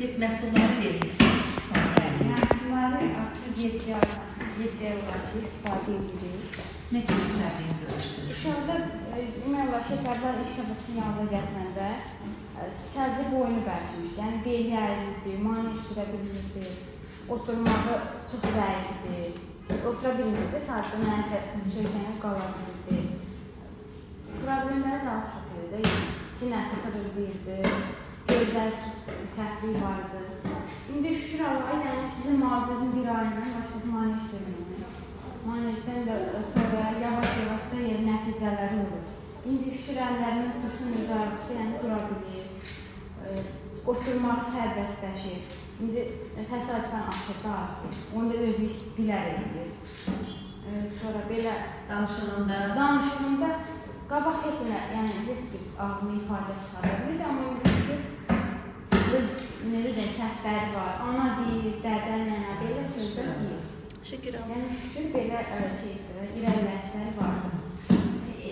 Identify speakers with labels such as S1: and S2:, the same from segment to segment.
S1: Məhsulları verirsiniz istifadə edilir.
S2: Məhsulları artıq 7 ay olaraq istifadə edirik.
S1: Nə kimi təbliğ görürsünüz?
S2: İnşallah, demək olar ki, əvvəl iş adası yanına gətirəndə sadəcə boynu bərkmişdi. Yəni, beyni əyildi, mani sürə bilirdi, oturmağı çox zəifdir, otura bilmirdi, sadəcə nəsə söyləyənə qala bilirdi. Problemləri daha çox idi, sinəsi qırıldıydı, gözləri çox çəkliyi vardı. İndi şükür Allah'a, yəni sizin mağazınızın bir ayından başladı mani sürməyə. Manejdən də sonra yavaş-yavaş da nəticələri olur. İndi şükür əllərinin tutsun öz ayaqüstü, yəni dura bilir, oturmağı sərbəstləşir. İndi təsadüfən açıqda artıq, onu da özü bilərək edir. Sonra belə danışığında qabaq heç bir ağzını ifadə çıxara bilirdi, amma indi şükür öz səsləri var, ana deyir, dədə, nənə, belə sözlər deyir.
S3: Şükür Allah.
S2: Yəni şükür belə irəliləyişləri vardır.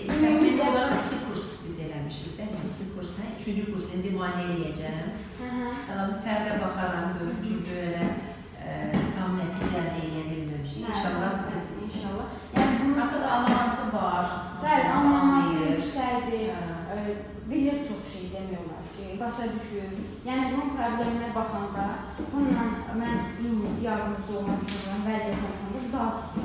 S1: Təqdim olaraq 2 kurs biz eləmişik. Mən 2 kursdan 3-cü kurs indi müayinə eləyəcəm. Fərqə baxaram, görüm, çünki elə tam nəticəli eləyə bilməmişik. İnşallah biz... Artıq anlaması var.
S2: Bəli, anlaması yüksəkdir. Bilir çox şey demiyorlar ki, başa düşür. Yəni bunun probleminə baxanda, bununla mən yardımcı olmaq üçün vəziyyətlə baxanda daha tutulur.